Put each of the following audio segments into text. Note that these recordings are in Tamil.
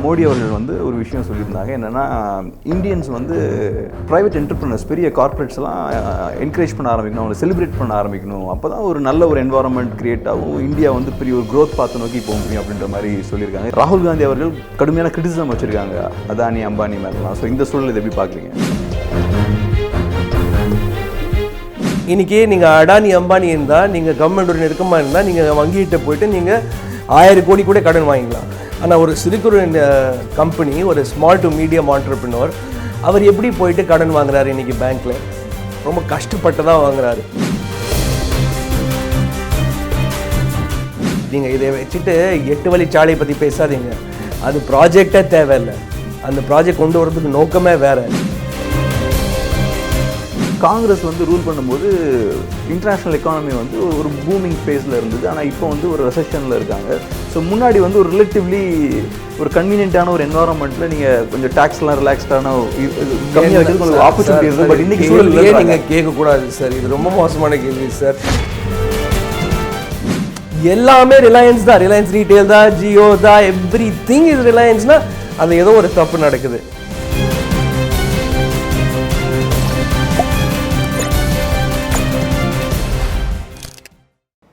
மோடி அவர்கள் வந்து ஒரு விஷயம் சொல்லியிருந்தாங்க. என்னென்னா, இந்தியன்ஸ் வந்து ப்ரைவேட் என்டர்பிரினர்ஸ் பெரிய கார்ப்பரேட்ஸ்லாம் என்கரேஜ் பண்ண ஆரம்பிக்கணும், அவங்களை செலிப்ரேட் பண்ண ஆரம்பிக்கணும். அப்போ தான் ஒரு நல்ல ஒரு என்வாரன்மெண்ட் கிரியேட் ஆகும், இந்தியா வந்து பெரிய ஒரு க்ரோத் பார்த்து நோக்கி போக முடியும் அப்படின்ற மாதிரி சொல்லியிருக்காங்க. ராகுல் காந்தி அவர்கள் கடுமையான கிரிட்டிசிசம் வச்சுருக்காங்க அதானி அம்பானி மேலாம். ஸோ இந்த சூழல் எப்படி பார்க்குறீங்க? இன்றைக்கி நீங்கள் அடானி அம்பானி இருந்தால், நீங்கள் கவர்மெண்டோட நெருக்கமாக இருந்தால், நீங்கள் வங்கிகிட்ட போய்ட்டு நீங்கள் 1000 கோடி கூட கடன் வாங்கிக்கலாம். ஆனால் ஒரு சிறு குறு கம்பெனி, ஒரு ஸ்மால் டு மீடியம் ஆண்டர்பிரினர், அவர் எப்படி போயிட்டு கடன் வாங்குறாரு இன்றைக்கி பேங்க்கில்? ரொம்ப கஷ்டப்பட்டு தான் வாங்குறாரு. நீங்கள் இதை வச்சுட்டு 8 வழிச்சாலை பற்றி பேசாதீங்க. அது ப்ராஜெக்டே தேவையில்லை. அந்த ப்ராஜெக்ட் கொண்டு வரதுக்கு நோக்கமே வேறு. காங்கிரஸ் வந்து ரூல் பண்ணும்போது இன்டர்நேஷ்னல் எக்கானமி வந்து ஒரு பூமிங் ஃபேஸில் இருந்தது. ஆனால் இப்போ வந்து ஒரு ரெசெஷனில் இருக்காங்க. ஸோ முன்னாடி வந்து ஒரு ரிலேட்டிவ்லி ஒரு கன்வீனியன்ட்டான ஒரு என்வாரன்மெண்ட்டில் நீங்கள் கொஞ்சம் டேக்ஸ்லாம் ரிலாக்ஸ்டான கம்மியாக வைக்கிறது ஆப்பர்ச்சுனிட்டி இருக்குது. பட் இன்றைக்கி சூழலே நீங்கள் கேட்கக்கூடாது சார். இது ரொம்ப மோசமான கேள்வி சார். எல்லாமே ரிலையன்ஸ் தான், ரிலையன்ஸ் ரீட்டெயில் தான், ஜியோ தான், எவ்ரி திங் இஸ் ரிலையன்ஸ்னால் அது ஏதோ ஒரு தப்பு நடக்குது.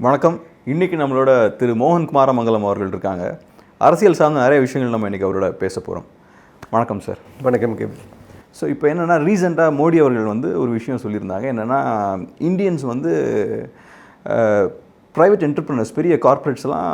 வணக்கம். இன்றைக்கி நம்மளோட திரு மோகன் குமாரமங்கலம் அவர்கள் இருக்காங்க. அரசியல் சார்ந்த நிறைய விஷயங்கள் நம்ம இன்றைக்கி அவரோட பேச போகிறோம். வணக்கம் சார். வணக்கம் கேப். ஸோ இப்போ என்னென்னா, ரீசெண்டாக மோடி அவர்கள் வந்து ஒரு விஷயம் சொல்லியிருந்தாங்க. என்னென்னா, இந்தியன்ஸ் வந்து ப்ரைவேட் என்டர்பிரினர்ஸ் பெரிய கார்ப்பரேட்ஸ்லாம்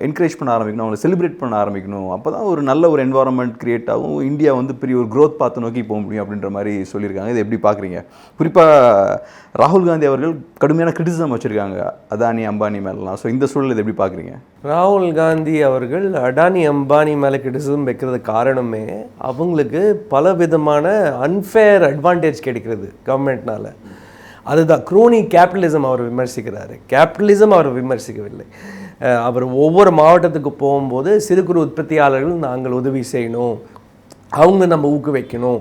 என்கரேஜ் பண்ண ஆரம்பிக்கணும், அவங்களை செலிப்ரேட் பண்ண ஆரம்பிக்கணும். அப்போ தான் ஒரு நல்ல ஒரு என்வாரன்மெண்ட் கிரியேட் ஆகும், இந்தியா வந்து பெரிய ஒரு க்ரோத் பார்த்து நோக்கி போக முடியும் அப்படின்ற மாதிரி சொல்லியிருக்காங்க. இது எப்படி பார்க்குறீங்க? குறிப்பாக ராகுல் காந்தி அவர்கள் கடுமையான கிரிட்டிசிசம் வச்சுருக்காங்க அதானி அம்பானி மேலாம். ஸோ இந்த சூழல் எப்படி பார்க்குறீங்க? ராகுல் காந்தி அவர்கள் அடானி அம்பானி மேலே கிரிட்டிசிசம் வைக்கிறது காரணமே அவங்களுக்கு பல விதமான அன்ஃபேர் அட்வான்டேஜ் கிடைக்கிறது கவர்மெண்ட்னால். அதுதான் க்ரோனி கேபிட்டலிசம் அவர் விமர்சிக்கிறாரு. கேபிட்டலிசம் அவர் விமர்சிக்கவில்லை. அவர் ஒவ்வொரு மாவட்டத்துக்கு போகும்போது சிறு குறு உற்பத்தியாளர்கள் நாங்கள் உதவி செய்யணும், அவங்க நம்ம ஊக்குவிக்கணும்,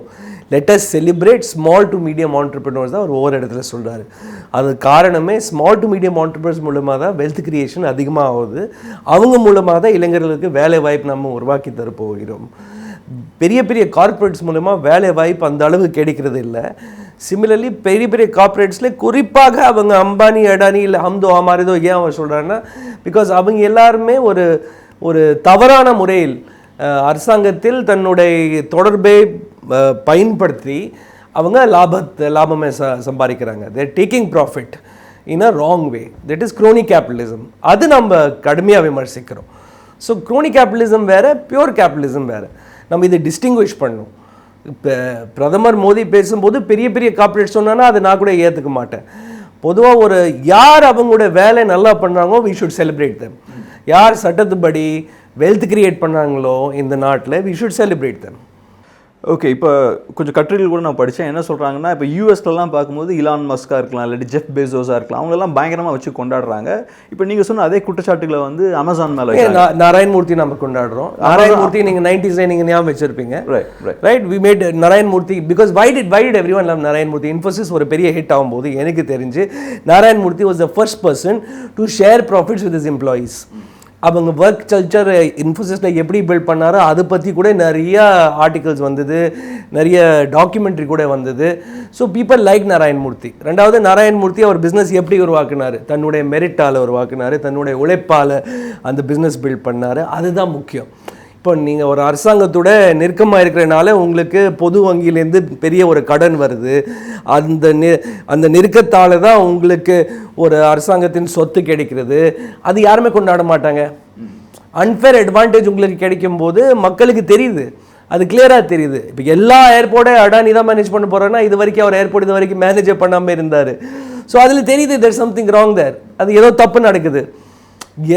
let's celebrate small to medium entrepreneurs தான் அவர் ஒவ்வொரு இடத்துல சொல்கிறாரு. அது காரணமே ஸ்மால் டு மீடியம் ஆண்டர்பிரினர்ஸ் மூலமாக தான் வெல்த் கிரியேஷன் அதிகமாக ஆகுது. அவங்க மூலமாக தான் இளைஞர்களுக்கு வேலை வாய்ப்பு நம்ம உருவாக்கி தரப்போகிறோம். பெரிய பெரிய கார்ப்பரேட்ஸ் மூலமாக வேலை வாய்ப்பு அந்த அளவு கிடைக்கிறது இல்லை. சிமிலர்லி பெரிய பெரிய கார்ப்பரேட்ஸில் குறிப்பாக அவங்க அம்பானி அடானி இல்லை ஹம்தோ ஹமாரிதோ ஏன் அவர் சொல்கிறாருன்னா, பிகாஸ் அவங்க எல்லாருமே ஒரு தவறான முறையில் அரசாங்கத்தில் தன்னுடைய தொடர்பை பயன்படுத்தி அவங்க லாபமே சம்பாதிக்கிறாங்க. They're taking profit in a wrong way. That is crony capitalism. அது நம்ம கடுமையாக விமர்சிக்கிறோம். ஸோ க்ரோனி கேபிட்டலிசம் வேறு, பியூர் கேபிட்டலிசம் வேறு. நம்ம இதை டிஸ்டிங்விஷ் பண்ணணும். இப்போ பிரதமர் மோடி பேசும்போது பெரிய பெரிய கார்ப்பரேட் சொன்னான்னா அதை நான் கூட ஏற்றுக்க மாட்டேன். பொதுவாக யார் அவங்களோட வேலை நல்லா பண்ணுறாங்களோ வி ஷுட் செலிப்ரேட் தெம். யார் சட்டத்துப்படி வெல்த் கிரியேட் பண்ணாங்களோ இந்த நாட்டில் we should celebrate them. Okay. இப்போ கொஞ்சம் கட்டுரைகள் கூட நான் படித்தேன். என்ன சொல்கிறாங்கன்னா, இப்போ யூஎஸ்லலாம் பார்க்கும்போது இலான் மஸ்காக இருக்கலாம், இல்லாட்டி ஜெஃப் பெசோஸாக இருக்கலாம், அவங்களெல்லாம் பயங்கரமாக வச்சு கொண்டாடுறாங்க. இப்போ நீங்கள் சொன்ன அதே குற்றச்சாட்டுகளை வந்து அமேசான் மேலே நாராயணமூர்த்தி நம்ம கொண்டாடுறோம். நாராயணமூர்த்தி நீங்கள் 90s நீங்கள் ஞாபகம் வச்சிருப்பீங்க. Right. We made Narayana Murthy because why did everyone love Narayana Murthy? Infosys ஒரு பெரிய ஹிட் ஆகும்போது எனக்கு தெரிஞ்சு Narayana Murthy was the first person to share profits with his employees. அவங்க ஒர்க் கல்ச்சர் இன்ஃபோசிஸில் எப்படி பில்ட் பண்ணாரோ அதை பற்றி கூட நிறைய ஆர்டிகல்ஸ் வந்தது, நிறைய டாக்குமெண்ட்ரி கூட வந்தது. So people like Narayanamurthy. ரெண்டாவது, நாராயணமூர்த்தி அவர் பிஸ்னஸ் எப்படி உருவாக்குனார்? தன்னுடைய மெரிட்டால் உருவாக்குனார், தன்னுடைய உழைப்பால் அந்த பிஸ்னஸ் பில்ட் பண்ணார். அதுதான் முக்கியம். இப்போ நீங்கள் ஒரு அரசாங்கத்தோட நெருக்கமாக இருக்கிறனால உங்களுக்கு பொது வங்கியிலேருந்து பெரிய ஒரு கடன் வருது. அந்த நெருக்கத்தால் தான் உங்களுக்கு ஒரு அரசாங்கத்தின் சொத்து கிடைக்கிறது. அது யாருமே கொண்டாட மாட்டாங்க. அன்ஃபேர் அட்வான்டேஜ் உங்களுக்கு கிடைக்கும் போது மக்களுக்கு தெரியுது, அது கிளியராக தெரியுது. இப்போ எல்லா ஏர்போர்ட்டை அடானி தான் மேனேஜ் பண்ண போகிறோன்னா இது வரைக்கும் அவர் ஏர்போர்ட் இது வரைக்கும் மேனேஜே பண்ணாமல் இருந்தார். ஸோ அதில் தெரியுது தேர் சம்திங் ராங் தேர். அது ஏதோ தப்பு நடக்குது.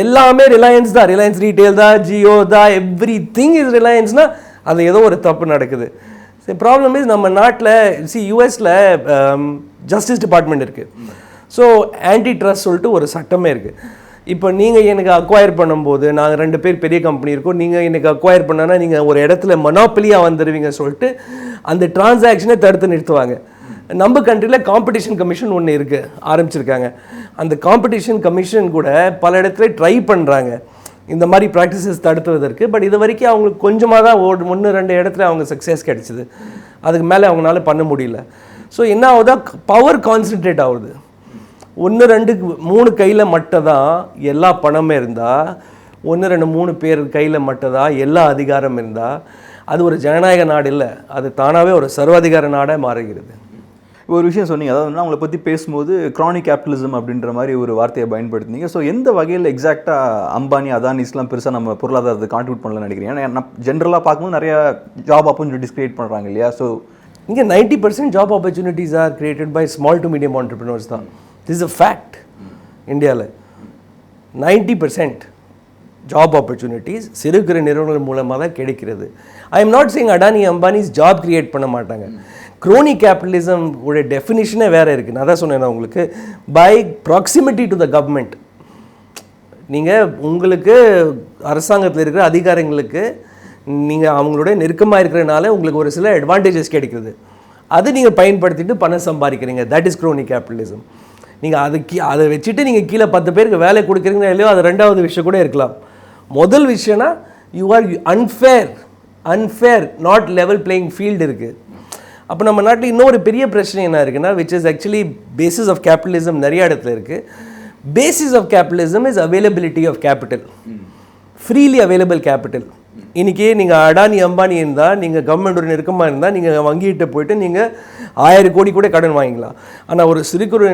எல்லாமே ரிலையன்ஸ் தான், ரிலையன்ஸ் ரீட்டெயில் தான், ஜியோ தான், எவ்ரி திங் இஸ் ரிலையன்ஸ்னால் அது ஏதோ ஒரு தப்பு நடக்குது. ப்ராப்ளம் இஸ் நம்ம நாட்டில் யூஎஸில் ஜஸ்டிஸ் டிபார்ட்மெண்ட் இருக்குது. ஸோ ஆன்டி ட்ரஸ்ட் சொல்லிட்டு ஒரு சட்டமே இருக்குது. இப்போ நீங்கள் எனக்கு அக்வயர் பண்ணும்போது, நாங்கள் 2 பேர் பெரிய கம்பெனி இருக்கோம், நீங்கள் எனக்கு அக்வயர் பண்ணனா நீங்கள் ஒரு இடத்துல மொனோப்பலியாக வந்துடுவீங்க சொல்லிட்டு அந்த டிரான்சாக்ஷனை தடுத்து நிறுத்துவாங்க. நம்ம கண்ட்ரியில் காம்படிஷன் கமிஷன் ஒன்று இருக்குது, ஆரம்பிச்சிருக்காங்க. அந்த காம்படிஷன் கமிஷன் கூட பல இடத்துல ட்ரை பண்ணுறாங்க. இந்த மாதிரி ப்ராக்டிசஸ் தடுத்துவதற்கு. பட் இது வரைக்கும் அவங்களுக்கு கொஞ்சமாக தான் 1-2 இடத்துல அவங்க சக்ஸஸ் கிடைச்சிது, அதுக்கு மேலே அவங்களால பண்ண முடியல. ஸோ என்ன ஆகுதா, பவர் கான்சென்ட்ரேட் ஆகுது. 1-2-3 கையில் மட்டும் தான் எல்லா பணமே இருந்தால், 1-2-3 பேர் கையில் மட்டும் தான் எல்லா அதிகாரம் இருந்தால், அது ஒரு ஜனநாயக நாடு இல்லை, அது தானாகவே ஒரு சர்வாதிகார நாடாக மாறுகிறது. ஒரு விஷயம் சொன்னீங்க, அதாவது அவங்கள பற்றி பேசும்போது க்ரானிக் கேபிட்டலிசம் அப்படின்ற மாதிரி ஒரு வார்த்தையை பயன்படுத்தினீங்க. ஸோ எந்த வகையில் எக்ஸாக்டாக அம்பானி அதானிஸ்லாம் பெருசாக நம்ம பொருளாதாரத்தை கான்ட்ரிபியூட் பண்ணலன்னு நினைக்கிறேன்? ஏன்னா நான் ஜென்ரலாக பார்க்கும்போது நிறைய ஜாப் ஆப்பர்ச்சுனிட்டிஸ் கிரியேட் பண்ணுறாங்க இல்லையா? ஸோ இங்கே 90% job opportunities are created by small to medium entrepreneurs தான். This is a fact. இந்தியாவில் 90% ஜாப் ஆப்பர்ச்சுனிட்டிஸ் சிறு குறு நிறுவனங்கள் மூலமாக தான் கிடைக்கிறது. I am not saying Adani Ambanis job create பண்ண மாட்டாங்க. க்ரோனி கேபிட்டலிசம் உடைய டெஃபினிஷனே வேறு இருக்குது. நான் தான் சொன்னேன் உங்களுக்கு, by proximity to the government. நீங்கள் உங்களுக்கு அரசாங்கத்தில் இருக்கிற அதிகாரிகளுக்கு நீங்கள் அவங்களுடைய நெருக்கமாக இருக்கிறனால உங்களுக்கு ஒரு சில அட்வான்டேஜஸ் கிடைக்கிறது, அது நீங்கள் பயன்படுத்திட்டு பணம் சம்பாதிக்கிறீங்க. That is crony capitalism. நீங்கள் அதை வச்சுட்டு நீங்கள் கீழே 10 பேருக்கு வேலை கொடுக்குறீங்களோ இல்லையோ, அது ரெண்டாவது விஷயம் கூட இருக்கலாம். முதல் விஷயம்னா you are unfair not level playing field இருக்குது. அப்போ நம்ம நாட்டில் இன்னொரு பெரிய பிரச்சனை என்ன இருக்குன்னா, which is actually basis of capitalism நிறைய இடத்துல இருக்குது. Basis of capitalism is availability of capital, freely available capital. இன்றைக்கி நீங்கள் அடானி அம்பானி இருந்தால், நீங்கள் கவர்மெண்டோட நெருக்கமாக இருந்தால், நீங்கள் வங்கிகிட்ட போய்ட்டு நீங்கள் 1000 கோடி கூட கடன் வாங்கிக்கலாம். ஆனால் ஒரு சிறு குறு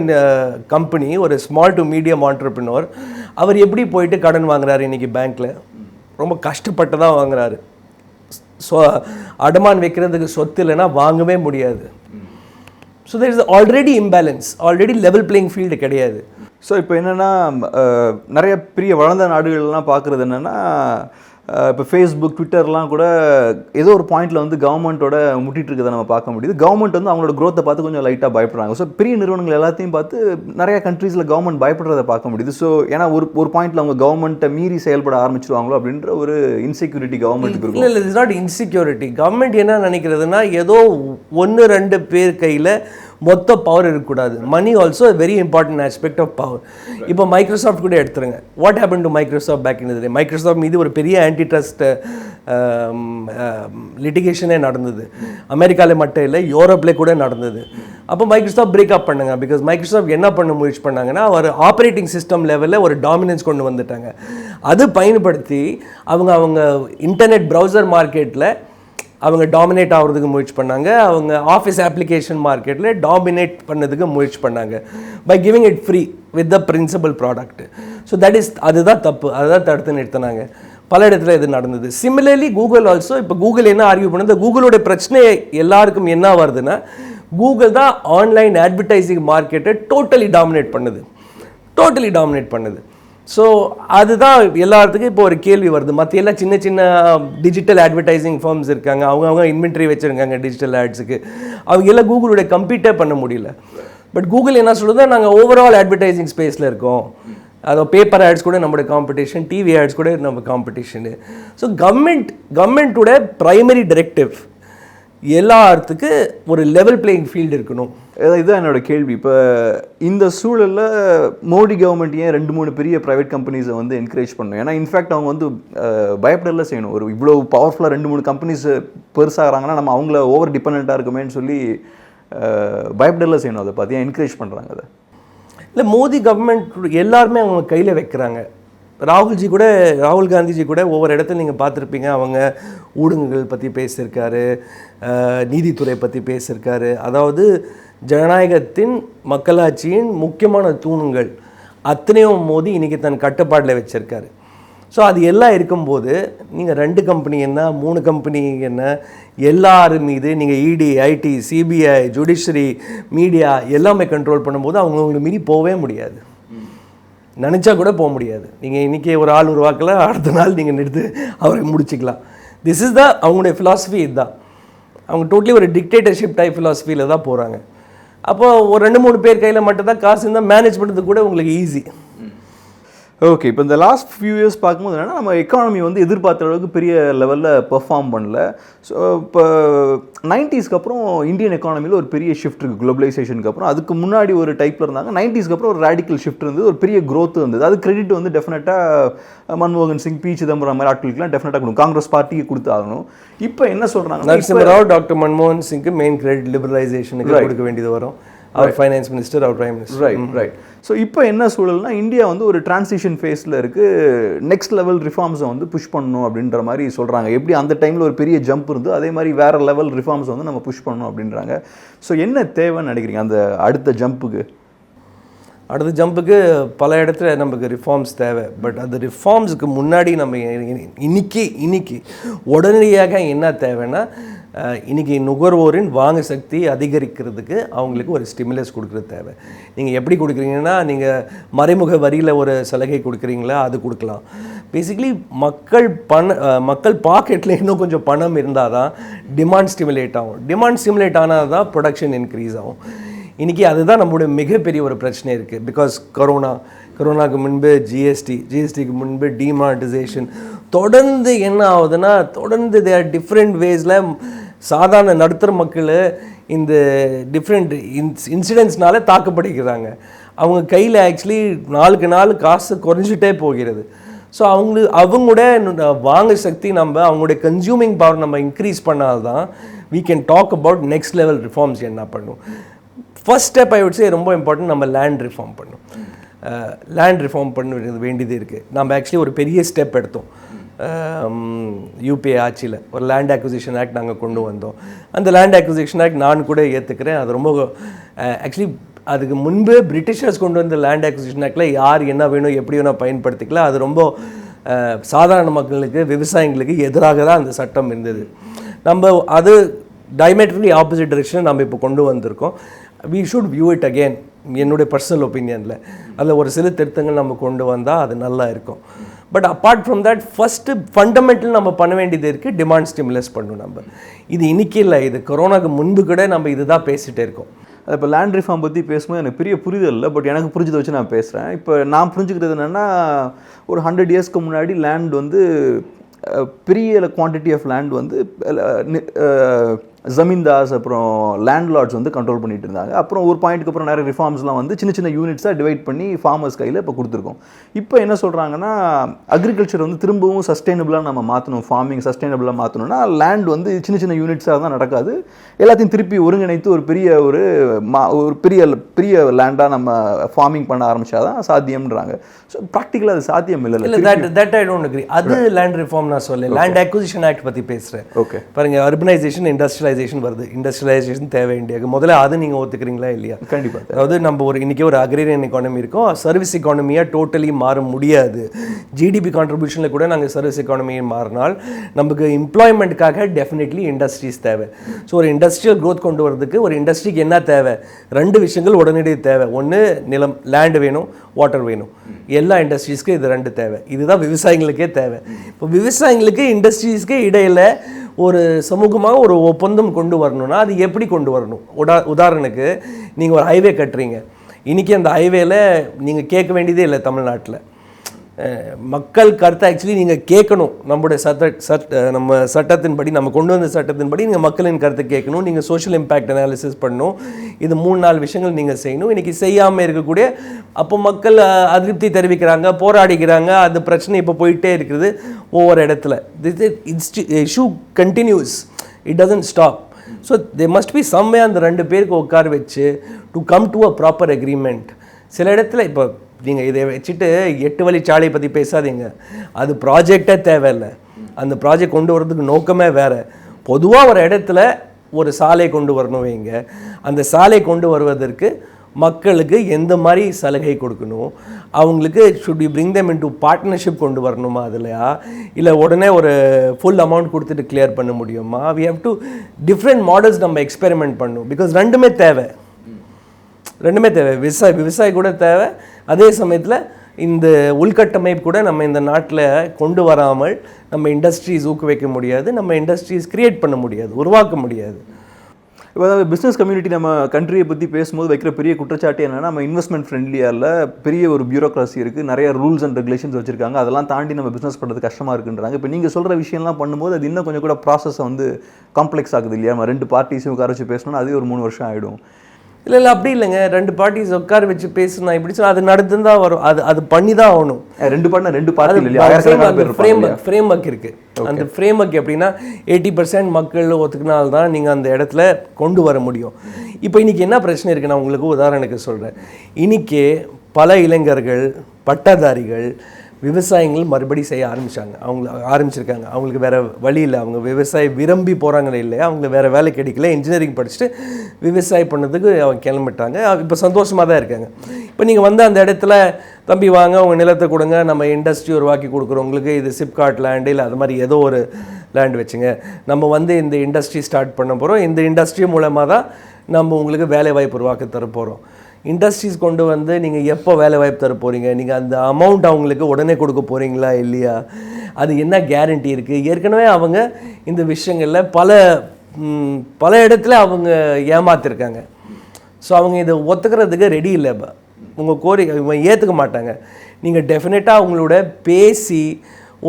கம்பெனி, ஒரு ஸ்மால் டு மீடியம் ஆண்டர்பிரினர், அவர் எப்படி போயிட்டு கடன் வாங்குறாரு இன்றைக்கி பேங்க்கில்? ரொம்ப கஷ்டப்பட்டு தான் வாங்குறாரு. ஸோ அடமான் வைக்கிறதுக்கு சொத்து இல்லைன்னா வாங்கவே முடியாது. So there is already imbalance, already level playing field கிடையாது. ஸோ இப்போ என்னென்னா, நிறைய பெரிய வளர்ந்த நாடுகள்லாம் பார்க்குறது என்னென்னா, இப்போ ஃபேஸ்புக் ட்விட்டர்லாம் கூட ஏதோ ஒரு பாயிண்டில் வந்து கவர்மெண்ட்டோட முட்டிகிட்டு இருக்கிறத நம்ம பார்க்க முடியுது. கவர்மெண்ட் வந்து அவங்களோட க்ரோத்தை பார்த்து கொஞ்சம் லைட்டாக பயப்படுறாங்க. ஸோ பெரிய நிறுவனங்கள் எல்லாத்தையும் பார்த்து நிறைய கண்ட்ரீஸில் கவர்மெண்ட் பயப்படுறதை பார்க்க முடியுது. ஸோ ஏன்னா ஒரு பாயிண்டில் அவங்க கவர்மெண்ட்டை மீறி செயல்பட ஆரம்பிச்சிருவாங்களோ அப்படின்ற ஒரு இன்செக்யூரிட்டி கவர்மெண்ட்டுக்கு இருக்கும். இல்லை, இட்ஸ் நாட் இன்செக்யூரிட்டி. கவர்மெண்ட் என்ன நினைக்கிறதுனா, ஏதோ 1-2 பேர் கையில் மொத்த பவர் இருக்கக்கூடாது. Money also very important aspect of power. இப்போ மைக்ரோசாஃப்ட் கூட எடுத்துருங்க. What happen to Microsoft back in the day? Microsoft மீது ஒரு பெரிய ஆன்டி ட்ரஸ்ட் லிட்டிகேஷனே நடந்தது. அமெரிக்காவில் மட்டும் இல்லை, யூரோப்பில் கூட நடந்தது. அப்போ மைக்ரோசாஃப்ட் பிரேக்அப் பண்ணுங்க. பிகாஸ் மைக்ரோசாஃப்ட் என்ன பண்ண முயற்சி பண்ணாங்கன்னா, ஒரு ஆப்ரேட்டிங் சிஸ்டம் லெவலில் ஒரு டாமினன்ஸ் கொண்டு வந்துட்டாங்க. அது பயன்படுத்தி அவங்க இன்டர்நெட் ப்ரௌசர் மார்க்கெட்டில் அவங்க டாமினேட் ஆகிறதுக்கு முயற்சி பண்ணாங்க. அவங்க ஆஃபீஸ் அப்ளிகேஷன் மார்க்கெட்டில் டாமினேட் பண்ணதுக்கு முயற்சி பண்ணாங்க by giving it free with the principal product. So அதுதான் தப்பு, அதுதான் தடுத்து நிறுத்தினாங்க. பல இடத்துல இது நடந்தது. Similarly Google also. இப்போ கூகுள் என்ன ஆர்கியூ பண்ணுது, கூகுளோட பிரச்சனை எல்லாருக்கும் என்ன வருதுன்னா, கூகுள் தான் ஆன்லைன் அட்வர்டைசிங் மார்க்கெட்டை டோட்டலி டாமினேட் பண்ணுது. ஸோ அதுதான் எல்லாத்துக்கும் இப்போ ஒரு கேள்வி வருது. மற்ற எல்லாம் சின்ன சின்ன டிஜிட்டல் அட்வர்டைசிங் ஃபார்ம்ஸ் இருக்காங்க, அவங்க இன்வென்ட்ரி வச்சுருக்காங்க டிஜிட்டல் ஆட்ஸுக்கு. அவங்க எல்லாம் கூகுளோட கம்பீட்டே பண்ண முடியல. பட் கூகுள் என்ன சொல்லுதோ, நாங்கள் ஓவரால் அட்வர்டைசிங் ஸ்பேஸில் இருக்கோம். அதோ பேப்பர் ஆட்ஸ் கூட நம்மளோட காம்படிஷன், டிவி ஆட்ஸ் கூட நம்ம காம்படிஷனு. ஸோ கவர்மெண்ட்டோட ப்ரைமரி டைரக்டிவ் எல்லாத்துக்கு ஒரு லெவல் பிளேயிங் ஃபீல்டு இருக்கணும். இதுதான் என்னோட கேள்வி. இப்போ இந்த சூழலில் மோடி கவர்மெண்ட் ஏன் 2-3 பெரிய ப்ரைவேட் கம்பெனிஸை வந்து என்கரேஜ் பண்ணணும்? ஏன்னா இன்ஃபேக்ட் அவங்க வந்து பயப்படல செய்யணும். ஒரு இவ்வளோ பவர்ஃபுல்லாக 2-3 கம்பெனிஸ் பெருசாகிறாங்கன்னா நம்ம அவங்கள ஓவர் டிபெண்ட்டாக இருக்குமேன்னு சொல்லி பயப்படல செய்யணும். அதை பார்த்து ஏன் என்கரேஜ் பண்ணுறாங்க? அதை இல்லை, மோடி கவர்மெண்ட் எல்லாருமே அவங்க கையில் வைக்கிறாங்க. ராகுல் காந்திஜி கூட ஒவ்வொரு இடத்துல நீங்கள் பார்த்துருப்பீங்க, அவங்க ஊடகங்கள் பற்றி பேசியிருக்காரு, நீதித்துறை பற்றி பேசியிருக்காரு. அதாவது ஜனநாயகத்தின் மக்களாட்சியின் முக்கியமான தூணுங்கள் அத்தனையும் மோடி இன்றைக்கி தன் கட்டுப்பாட்டில் வச்சுருக்காரு. ஸோ அது எல்லாம் இருக்கும்போது நீங்கள் 2 கம்பெனி என்ன, 3 கம்பெனி என்ன, எல்லாரும் மீது நீங்கள் இடி, ஐடி, சிபிஐ, ஜுடிஷரி, மீடியா எல்லாமே கண்ட்ரோல் பண்ணும்போது அவங்களுக்கு மீறி போகவே முடியாது. நினச்சா கூட போக முடியாது. நீங்கள் இன்றைக்கி ஒரு ஆள் உருவாக்கல, அடுத்த நாள் நீங்கள் நிறுத்து அவரை முடிச்சிக்கலாம். திஸ் இஸ் தான் அவங்களுடைய ஃபிலாசபி. இதுதான் அவங்க டோட்டலி ஒரு டிக்டேட்டர்ஷிப் டைப் ஃபிலாசபியில் தான் போகிறாங்க. அப்போது ஒரு 2-3 பேர் கையில் மட்டும்தான் காசு இருந்தால் மேனேஜ் பண்ணுறது கூட உங்களுக்கு ஈஸி. ஓகே, இப்போ இந்த லாஸ்ட் ஃபியூ இயர்ஸ் பார்க்கும்போது என்னன்னா நம்ம எக்கானமி வந்து எதிர்பார்த்த அளவுக்கு பெரிய லெவலில் பெர்ஃபார்ம் பண்ணல. ஸோ இப்போ 90ஸ்க்கு அப்புறம் இந்தியன் எக்கானமியில் ஒரு பெரிய ஷிஃப்ட் இருக்குது குளோபலைசேஷனுக்கு அப்புறம். அதுக்கு முன்னாடி ஒரு டைப்பில் இருந்தாங்க. 90ஸ்க்கு அப்புறம் ஒரு ரேடிக்கல் ஷிஃப்ட் இருந்தது, ஒரு பெரிய growth இருந்தது. அது கிரெடிட் வந்து டெஃபினட்டாக மன்மோகன் சிங், பி சிதம்பரம் மாதிரி ஆட்களுக்குலாம் டெஃபினட்டாக கொடுக்கும், காங்கிரஸ் பார்ட்டிக்கு கொடுத்தாகணும். இப்போ என்ன சொல்கிறாங்க, நரசிம்மராவ் டாக்டர் மன்மோகன் சிங்க்கு மெயின் கிரெடிட் லிபரலைசேஷனுக்கு கொடுக்க வேண்டியது வரும். அவர் ஃபைனான்ஸ் மினிஸ்டர், அவர் பிரைம் மினிஸ்டர். ரைட். ஸோ இப்போ என்ன சூழல்னா இந்தியா வந்து ஒரு டிரான்சிஷன் ஃபேஸில் இருக்குது. நெக்ஸ்ட் லெவல் ரிஃபார்ம்ஸை வந்து புஷ் பண்ணணும் அப்படின்ற மாதிரி சொல்கிறாங்க. எப்படி அந்த டைமில் ஒரு பெரிய ஜம்ப் இருந்து அதே மாதிரி வேறு லெவல் ரிஃபார்ம்ஸை வந்து நம்ம புஷ் பண்ணணும் அப்படின்றாங்க. ஸோ என்ன தேவைன்னு நினைக்கிறீங்க அந்த அடுத்த ஜம்புக்கு? அடுத்த ஜம்புக்கு பல இடத்துல நமக்கு ரிஃபார்ம்ஸ் தேவை. பட் அந்த ரிஃபார்ம்ஸுக்கு முன்னாடி நம்ம இன்னைக்கு உடனடியாக என்ன தேவைன்னா, இன்றைக்கி நுகர்வோரின் வாங்க சக்தி அதிகரிக்கிறதுக்கு அவங்களுக்கு ஒரு ஸ்டிமுலஸ் கொடுக்குறது தேவை. நீங்கள் எப்படி கொடுக்குறீங்கன்னா, நீங்கள் மறைமுக வரியில் ஒரு சலுகை கொடுக்குறீங்களா, அது கொடுக்கலாம். பேசிக்கலி மக்கள் பாக்கெட்டில் இன்னும் கொஞ்சம் பணம் இருந்தால் தான் டிமாண்ட் ஸ்டிமுலேட் ஆகும். டிமாண்ட் ஸ்டிமுலேட் ஆனால் தான் ப்ரொடக்ஷன் இன்க்ரீஸ் ஆகும். இன்றைக்கி அதுதான் நம்மளுடைய மிகப்பெரிய ஒரு பிரச்சனை இருக்குது. பிகாஸ் கொரோனாவுக்கு முன்பு ஜிஎஸ்டிக்கு முன்பு டிமானிட்டைசேஷன் தொடர்ந்து என்ன ஆகுதுன்னா, தொடர்ந்து தேர் டிஃப்ரெண்ட் வேஸில் சாதாரண நடுத்தர மக்கள் இந்த டிஃப்ரெண்ட் இன்சிடென்ட்ஸ்னால தாக்கப்படுகிறாங்க. அவங்க கையில் ஆக்சுவலி நாளுக்கு நாள் காசு குறைஞ்சிட்டே போகிறது. ஸோ அவங்களோட வாங்க சக்தி அவங்களுடைய கன்சியூமிங் பவர் நம்ம இன்க்ரீஸ் பண்ணால்தான் we can talk about next level reforms என்ன பண்ணும். First step I would say ரொம்ப இம்பார்ட்டன்ட், நம்ம லேண்ட் ரிஃபார்ம் பண்ணணும். லேண்ட் ரிஃபார்ம் பண்ண வேண்டியது இருக்குது. நம்ம ஆக்சுவலி ஒரு பெரிய ஸ்டெப் எடுத்தோம் யூபிஏ ஆட்சியில். ஒரு லேண்ட் அக்விசிஷன் ஆக்ட் நாங்கள் கொண்டு வந்தோம். அந்த லேண்ட் அக்விசிஷன் ஆக்ட் நான் கூட ஏற்றுக்கிறேன். அது ரொம்ப ஆக்சுவலி அதுக்கு முன்பு பிரிட்டிஷர்ஸ் கொண்டு வந்த லேண்ட் அக்விசிஷன் ஆக்டில் யார் என்ன வேணும் எப்படி வேணும் பயன்படுத்திக்கலாம். அது ரொம்ப சாதாரண மக்களுக்கு, விவசாயிகளுக்கு எதிராக தான் அந்த சட்டம் இருந்தது. நம்ம அது டைமெட்ரலி ஆப்போசிட் டிரெக்ஷன் நம்ம இப்போ கொண்டு வந்திருக்கோம். we should view it again. என்னுடைய பர்சனல் ஒப்பீனியனில் அதில் ஒரு சில திருத்தங்கள் நம்ம கொண்டு வந்தால் அது நல்லா இருக்கும். But apart from that first fundamental நம்ம பண்ண வேண்டியது இருக்குது, டிமாண்ட் ஸ்டிமுலஸ் பண்ணணும். நம்ம இது இன்னைக்கு இல்லை, இது கொரோனாக்கு முன்பு கூட நம்ம இதுதான் பேசிகிட்டே இருக்கோம். அது இப்போ லேண்ட் ரிஃபார்ம் பற்றி பேசும்போது எனக்கு பெரிய புரிதல் இல்லை. பட் எனக்கு புரிஞ்சதை வச்சு நான் பேசுகிறேன். இப்போ நான் புரிஞ்சுக்கிறது என்னென்னா, ஒரு 100 இயர்ஸ்க்கு முன்னாடி லேண்ட் வந்து பெரிய குவான்டிட்டி ஆஃப் லேண்ட் வந்து ஜமீன்தார்ஸ் அப்புறம் லேண்ட்லார்ட்ஸ் வந்து கண்ட்ரோல் பண்ணிட்டு இருந்தாங்க. அப்புறம் ஒரு பாயிண்ட்டுக்கு அப்புறம் நிறைய ரிஃபார்ம்ஸ்லாம் வந்து சின்ன சின்ன யூனிட்ஸாக டிவைட் பண்ணி ஃபார்மர்ஸ் கையில் இப்போ கொடுத்துருக்கோம். இப்போ என்ன சொல்கிறாங்கன்னா, அக்ரிகல்ச்சர் வந்து திரும்பவும் சஸ்டைனபிளாக நம்ம மாற்றணும், ஃபார்மிங் சஸ்டைனபிளாக மாற்றணும்னா லேண்ட் வந்து சின்ன சின்ன யூனிட்ஸாக தான் நடக்காது. எல்லாத்தையும் திருப்பி ஒருங்கிணைத்து ஒரு பெரிய லேண்டாக நம்ம ஃபார்மிங் பண்ண ஆரம்பித்தா தான் சாத்தியம்ன்றாங்க. ஸோ ப்ராக்டிக்கலாக அது சாத்தியம் இல்லை. That I don't agree. அது லேண்ட் ரிஃபார்ம் நான் சொல்ல, லேண்ட் அக்விசிஷன் ஆக்ட் பற்றி பேசுகிறேன். ஓகே, பாருங்கள், அர்பனைசேஷன், இண்டஸ்ட்ரியலைசேஷன் வருது. இண்டஸ்ட்ரியலைசேஷன் தேவை இந்தியாவுக்கு. முதல்ல அது நீங்கள் ஒத்துக்கிறீங்களா இல்லையா? கண்டிப்பாக. அதாவது நம்ம இன்றைக்கி ஒரு அக்ரேரியன் எக்கானமி இருக்கும், சர்வீஸ் எக்கானமியாக டோட்டலி மாற முடியாது. ஜிடிபி கான்ட்ரிபியூஷனில் கூட நாங்கள் சர்வீஸ் எக்கானமியை மாறினால் நமக்கு எம்ப்ளாய்மெண்ட்டுக்காக டெஃபினெட்லி இண்டஸ்ட்ரீஸ் தேவை. ஸோ ஒரு இண்டஸ்ட்ரியல் க்ரோத் கொண்டு வரதுக்கு ஒரு இண்டஸ்ட்ரிக்கு என்ன தேவை? 2 விஷயங்கள் உடனடியாக தேவை. ஒன்று நிலம், லேண்டு வேணும், வாட்டர் வேணும். எல்லா இண்டஸ்ட்ரீஸ்க்கு இது 2 தேவை. இதுதான் விவசாயிகளுக்கே தேவை. இப்போ விவசாயிகளுக்கு இண்டஸ்ட்ரீஸ்க்கு இடையில் ஒரு சமூகமாக ஒரு ஒப்பந்தம் கொண்டு வரணும்னா அது எப்படி கொண்டு வரணும்? உதாரணத்துக்கு நீங்கள் ஒரு ஹைவே கட்டுறீங்க. இன்றைக்கி அந்த ஹைவேல நீங்கள் கேட்க வேண்டியதே இல்லை. தமிழ்நாட்டில் மக்கள் கருத்தை ஆக்சுவலி நீங்கள் கேட்கணும். நம்முடைய நம்ம சட்டத்தின்படி, நம்ம கொண்டு வந்த சட்டத்தின்படி நீங்கள் மக்களின் கருத்தை கேட்கணும். நீங்கள் சோஷியல் இம்பேக்ட் அனாலிசிஸ் பண்ணணும். இது 3-4 விஷயங்கள் நீங்கள் செய்யணும். இன்றைக்கி செய்யாமல் இருக்கக்கூடிய, அப்போ மக்கள் அதிருப்தி தெரிவிக்கிறாங்க, போராடிக்கிறாங்க. அது பிரச்சனை இப்போ போயிட்டே இருக்குது ஒவ்வொரு இடத்துல. Issue continues, it doesn't stop. So they must be someway அந்த 2 பேருக்கு உட்கார வச்சு to come to a proper agreement. சில இடத்துல இப்போ நீங்கள் இதை வச்சுட்டு 8 வழிச்சாலையை பற்றி பேசாதீங்க. அது ப்ராஜெக்டே தேவையில்லை. அந்த ப்ராஜெக்ட் கொண்டு வரதுக்கு நோக்கமே வேறு. பொதுவாக ஒரு இடத்துல ஒரு சாலை கொண்டு வரணும் வைங்க. அந்த சாலை கொண்டு வருவதற்கு மக்களுக்கு எந்த மாதிரி சலுகை கொடுக்கணும், அவங்களுக்கு should you bring them into partnership கொண்டு வரணுமா அதுலையா, இல்லை உடனே ஒரு ஃபுல் அமௌண்ட் கொடுத்துட்டு கிளியர் பண்ண முடியுமா? We have to different models நம்ம எக்ஸ்பெரிமெண்ட் பண்ணணும். பிகாஸ் ரெண்டுமே தேவை. விவசாயி கூட தேவை. அதே சமயத்தில் இந்த உள்கட்டமைப்பு கூட நம்ம இந்த நாட்டில் கொண்டு வராமல் நம்ம இண்டஸ்ட்ரீஸ் ஊக்குவிக்க முடியாது, நம்ம இண்டஸ்ட்ரீஸ் கிரியேட் பண்ண முடியாது, உருவாக்க முடியாது. இப்போ பிஸ்னஸ் கம்யூனிட்டி நம்ம கண்ட்ரியை பற்றி பேசும்போது வைக்கிற பெரிய குற்றச்சாட்டு என்னன்னா, நம்ம இன்வெஸ்ட்மெண்ட் ஃப்ரெண்ட்லியாக இல்லை, பெரிய ஒரு பியூரோக்ராசி இருக்குது, நிறைய ரூல்ஸ் அண்ட் ரெகுலேஷன்ஸ் வச்சிருக்காங்க, அதெல்லாம் தாண்டி நம்ம பிஸ்னஸ் பண்ணுறது கஷ்டமாக இருக்குன்றாங்க. இப்போ நீங்கள் சொல்கிற விஷயம்லாம் பண்ணும்போது அது இன்னும் கொஞ்சம் கூட ப்ராசஸை வந்து காம்ப்ளெக்ஸ் ஆகுது இல்லையா? நம்ம 2 பார்ட்டிஸும் உட்கார வச்சு பேசணும்னா அதே ஒரு 3 வருஷம் ஆகிடும். இல்லை அப்படி இல்லைங்க, 2 பார்ட்டிஸ் உட்கார வச்சு பேசுனா இப்படி சொன்னால் அது நடந்து தான் வரும், அது பண்ணி தான் ஆகணும். 2 பார்ட்டி இல்லையா? ஃப்ரேம் ஒர்க் இருக்குது. அந்த ஃப்ரேம் ஒர்க் எப்படின்னா 80% மக்கள் ஒத்துக்கினால்தான் நீங்கள் அந்த இடத்துல கொண்டு வர முடியும். இப்போ இன்றைக்கி என்ன பிரச்சனை இருக்குது, நான் உங்களுக்கு உதாரணத்துக்கு சொல்கிறேன். இன்றைக்கி பல இளைஞர்கள், பட்டதாரிகள், விவசாயிகள் மறுபடி செய்ய ஆரம்பிச்சிருக்காங்க. அவங்களுக்கு வேறு வழி இல்லை, அவங்க விவசாயம் விரும்பி போகிறாங்களே இல்லையா, அவங்களுக்கு வேறு வேலை கிடைக்கல, இன்ஜினியரிங் படிச்சுட்டு விவசாயம் பண்ணதுக்கு அவங்க கிளம்பிட்டாங்க. இப்போ சந்தோஷமாக தான் இருக்காங்க. இப்போ நீங்கள் வந்து அந்த இடத்துல தம்பி வாங்க உங்கள் நிலத்தை கொடுங்க, நம்ம இண்டஸ்ட்ரி உருவாக்கி கொடுக்குறோம் உங்களுக்கு, இது சிப்காட் லேண்டு இல்லை அது மாதிரி ஏதோ ஒரு லேண்டு வச்சுங்க, நம்ம வந்து இந்த இண்டஸ்ட்ரி ஸ்டார்ட் பண்ண போகிறோம், இந்த இண்டஸ்ட்ரி மூலமாக தான் நம்ம உங்களுக்கு வேலை வாய்ப்பு உருவாக்க தர போகிறோம். இண்டஸ்ட்ரீஸ் கொண்டு வந்து நீங்கள் எப்போ வேலை வாய்ப்பு தர போகிறீங்க, நீங்கள் அந்த அமௌண்ட் அவங்களுக்கு உடனே கொடுக்க போகிறீங்களா இல்லையா, அது என்ன கேரண்டி இருக்குது? ஏற்கனவே அவங்க இந்த விஷயங்களில் பல இடத்துல அவங்க ஏமாத்திருக்காங்க. ஸோ அவங்க இதை ஒத்துக்கிறதுக்கு ரெடி இல்லை. உங்கள் கோரிக்கை இவங்க ஏற்றுக்க மாட்டாங்க. நீங்கள் டெஃபினட்டாக அவங்களோட பேசி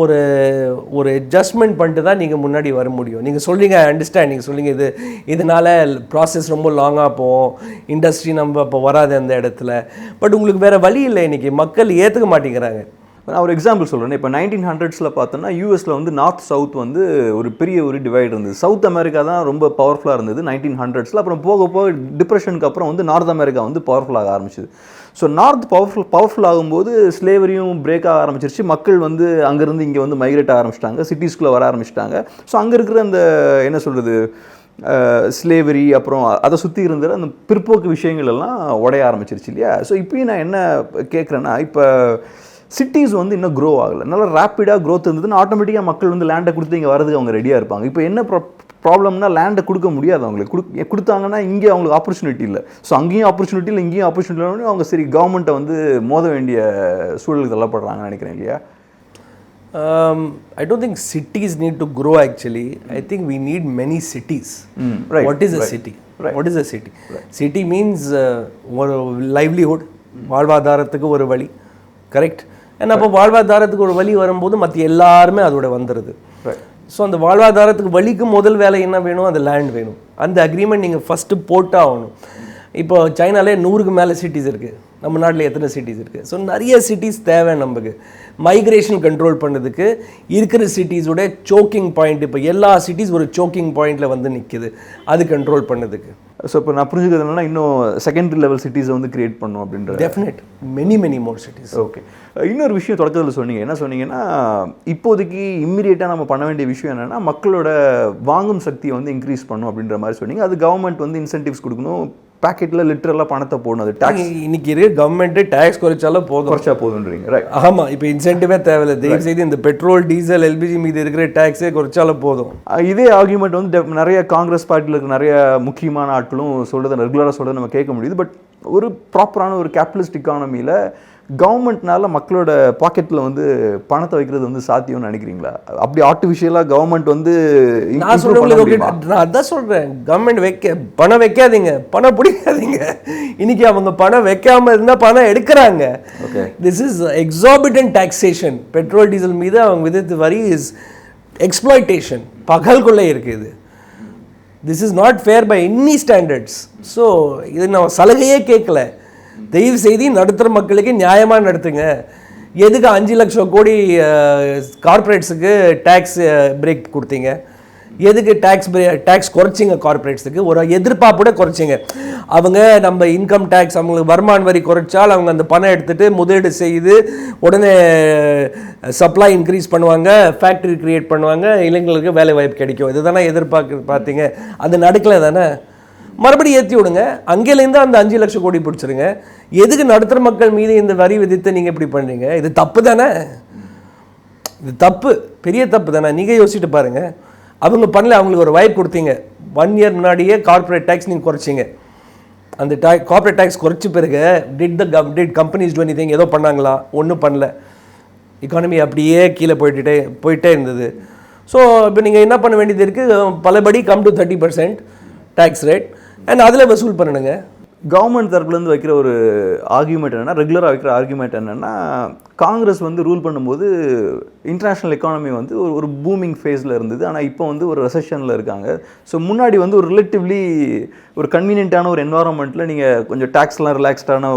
ஒரு அட்ஜஸ்ட்மெண்ட் பண்ணிட்டு தான் நீங்கள் முன்னாடி வர முடியும். நீங்கள் சொல்லுங்க அண்டர்ஸ்டாண்ட், நீங்கள் சொல்லுங்க இதனால் ப்ராசஸ் ரொம்ப லாங்காக போகும், இண்டஸ்ட்ரி நம்ம இப்போ வராது அந்த இடத்துல. பட் உங்களுக்கு வேறு வழி இல்லை, இன்றைக்கி மக்கள் ஏற்றுக்க மாட்டேங்கிறாங்க. நான் ஒரு எக்ஸாம்பிள் சொல்கிறேன். இப்போ 1900s பார்த்தோன்னா யூஎஸில் வந்து நார்த் சவுத் வந்து ஒரு பெரிய ஒரு டிவைட் இருந்தது. சவுத் அமெரிக்கா தான் ரொம்ப பவர்ஃபுல்லாக இருந்தது 1900s. அப்புறம் போக டிப்ரெஷனுக்கு அப்புறம் வந்து நார்த் அமெரிக்கா வந்து பவர்ஃபுல்லாக ஆரம்பிச்சிது. ஸோ நார்த் பவர்ஃபுல் ஆகும்போது ஸ்லேவரியும் பிரேக் ஆக ஆரம்பிச்சிருச்சு. மக்கள் வந்து அங்கேருந்து இங்கே வந்து மைக்ரேட் ஆக ஆரம்பிச்சிட்டாங்க, சிட்டிஸ்குள்ளே வர ஆரம்பிச்சிட்டாங்க. ஸோ அங்கே இருக்கிற அந்த என்ன சொல்கிறது ஸ்லேவரி அப்புறம் அதை சுற்றி இருந்த அந்த பிற்போக்கு விஷயங்கள் எல்லாம் உடைய ஆரம்பிச்சிருச்சு இல்லையா? ஸோ இப்போயும் நான் என்ன கேட்குறேன்னா, இப்போ சிட்டிஸ் வந்து இன்னும் க்ரோ ஆகலை, நல்லா ரேப்பிடாக க்ரோத் இருந்ததுன்னு ஆட்டோமேட்டிக்காக மக்கள் வந்து லேண்டை கொடுத்து இங்கே வரதுக்கு அவங்க ரெடியாக இருப்பாங்க. இப்போ என்ன ப்ராப்ளம்னா லேண்டை கொடுக்க முடியாது அவங்களுக்கு. கொடுத்தாங்கன்னா இங்கே அவங்களுக்கு ஆப்பர்ச்சுனிட்டி இல்லை. ஸோ அங்கேயும் ஆப்பர்ச்சுனிட்டி இல்லை, இங்கேயும் ஆப்பர்ச்சுனிட்டி இல்லைன்னு அவங்க சரி கவர்மெண்ட்டை வந்து மோத வேண்டிய சூழலுக்கு தள்ளப்படுறாங்கன்னு நினைக்கிறேன் இல்லையா? I don't think cities need to grow actually. I think we need many cities. Right. What is a city? Right. What is a city? Right. City means ஒரு livelihood, வாழ்வாதாரத்துக்கு ஒரு வழி. கரெக்ட்? ஏன்னா அப்போ வாழ்வாதாரத்துக்கு ஒரு வழி வரும்போது மற்ற எல்லாருமே அதோட வந்துடுது. ஸோ அந்த வாழ்வாதாரத்துக்கு வழிக்கு முதல் வேலை என்ன வேணும், அந்த லேண்ட் வேணும். அந்த அக்ரிமெண்ட் நீங்கள் ஃபஸ்ட்டு போட்டால் ஆகணும். இப்போ சைனாலே 100க்கு மேலே சிட்டிஸ் இருக்குது, நம்ம நாட்டில் எத்தனை சிட்டிஸ் இருக்குது? ஸோ நிறைய சிட்டிஸ் தேவை நமக்கு மைக்ரேஷன் கண்ட்ரோல் பண்ணதுக்கு. இருக்கிற சிட்டிஸோட சோக்கிங் பாயிண்ட், இப்போ எல்லா சிட்டிஸ் ஒரு சோக்கிங் பாயிண்டில் வந்து நிற்கிது, அது கண்ட்ரோல் பண்ணதுக்கு. ஸோ இப்போ நான் புரிஞ்சுக்கிறது என்னன்னா, இன்னும் செகண்டரி லெவல் சிட்டிஸை வந்து கிரியேட் பண்ணும் அப்படின்ற. Definite many more cities. Okay, இன்னொரு விஷயம் தொடக்கத்தில் சொன்னீங்க, என்ன சொன்னீங்கன்னா, இப்போதைக்கு இம்மிடியேட்டாக நம்ம பண்ண வேண்டிய விஷயம் என்னென்னா, மக்களோட வாங்கும் சக்தியை வந்து இன்க்ரீஸ் பண்ணும் அப்படின்ற மாதிரி சொன்னீங்க. அது கவர்மெண்ட் வந்து இன்சென்டிவ்ஸ் கொடுக்கணும், பேக்கெட்டில் லிட்டரலாக பணத்தை போடணும். அது டேக்ஸ் இன்னைக்கு இருக்க கவர்மெண்ட்டு டேக்ஸ் குறைச்சா போதுன்றீங்க. ரைட். ஆமாம், இப்போ இன்சென்டிவே தேவையில்லை. தயவு செய்து இந்த பெட்ரோல் டீசல் எல்பிஜி மீது இருக்கிற டேக்ஸே குறைச்சாலும் போதும். இதே ஆர்குமெண்ட் வந்து நிறைய காங்கிரஸ் பார்ட்டியில் இருக்கிற நிறைய முக்கியமான ஆட்களும் சொல்கிறத ரெகுலராக சொல்கிறத நம்ம கேட்க முடியுது. பட் ஒரு ப்ராப்பரான ஒரு கேபிட்டலிஸ்ட் இக்கானமியில் கவர்மெண்ட்னால மக்களோட பாக்கெட்டில் வந்து பணத்தை வைக்கிறது வந்து சாத்தியம்னு நினைக்கிறீங்களா? அப்படி ஆர்டிஃபிஷியலாக கவர்மெண்ட் வந்து நான் அதான் சொல்கிறேன், கவர்மெண்ட் பணம் வைக்காதீங்க, பணம் பிடிக்காதீங்க. இன்னைக்கு அவங்க பணம் வைக்காமல் இருந்தால் பணம் எடுக்கிறாங்க. Okay, this is exorbitant taxation. Petrol diesel மீது அவங்க விதித்த வரி இஸ் எக்ஸ்ப்ளாய்டேஷன், பகல் கொள்ளை இருக்குது. This is not fair by any standards. So இது நான் சலுகையே கேட்கல, தயவு செய்து நடுத்தர மக்களுக்கு நியாயமாக நடத்துங்க. எதுக்கு 5 லட்சம் கோடி கார்பரேட்ஸுக்கு டேக்ஸ் பிரேக் கொடுத்தீங்க? எதுக்கு டேக்ஸ் குறைச்சிங்க? கார்பரேட்ஸுக்கு ஒரு எதிர்பார்ப்போட குறைச்சிங்க. அவங்க நம்ம இன்கம் டேக்ஸ், அவங்களுக்கு வருமான வரி குறைச்சால் அவங்க அந்த பணம் எடுத்துகிட்டு முதலீடு செய்து உடனே சப்ளை இன்க்ரீஸ் பண்ணுவாங்க, ஃபேக்ட்ரி க்ரியேட் பண்ணுவாங்க, இளைஞர்களுக்கு வேலை வாய்ப்பு கிடைக்கும். இதுதானே பார்த்தீங்க. அது நடக்கலை தானே? மறுபடியும் ஏற்றி விடுங்க, அங்கேலேருந்து அந்த 5 லட்சம் கோடி பிடிச்சிருங்க. எதுக்கு நடுத்தர மக்கள் மீது இந்த வரி விதித்து நீங்கள் இப்படி பண்ணுறீங்க? இது தப்பு தானே? இது தப்பு, பெரிய தப்பு தானே? நீங்கள் யோசிச்சுட்டு பாருங்கள். அவங்க பண்ணல, அவங்களுக்கு ஒரு வாய்ப்பு கொடுத்தீங்க. 1 இயர் முன்னாடியே கார்பரேட் டேக்ஸ் நீங்கள் குறைச்சிங்க. அந்த கார்பரேட் டேக்ஸ் குறைச்ச பிறகு டிட் கம்பெனிஸ் டூ எனிதிங்? ஏதோ பண்ணாங்களா? ஒன்றும் பண்ணல. எக்கானமி அப்படியே கீழே போயிட்டே இருந்தது. ஸோ இப்போ நீங்கள் என்ன பண்ண வேண்டியது இருக்குது? பலபடி come to 30%. Tax rate and அதில் வசூல் பண்ணணுங்க. கவர்மெண்ட் தரப்புலேருந்து வைக்கிற ஒரு ஆர்கியூமெண்ட் என்னென்னா, ரெகுலராக வைக்கிற ஆர்கியூமெண்ட் என்னென்னா, காங்கிரஸ் வந்து ரூல் பண்ணும்போது இன்டர்நேஷ்னல் எக்கானமி வந்து ஒரு பூமிங் ஃபேஸில் இருந்தது, ஆனால் இப்போ வந்து ஒரு ரெசஷனில் இருக்காங்க. ஸோ முன்னாடி வந்து ஒரு ரிலேட்டிவ்லி ஒரு கன்வீனியன்ட்டான ஒரு என்வாரன்மெண்ட்டில் நீங்கள் கொஞ்சம் டேக்ஸ்லாம் ரிலாக்ஸ்டான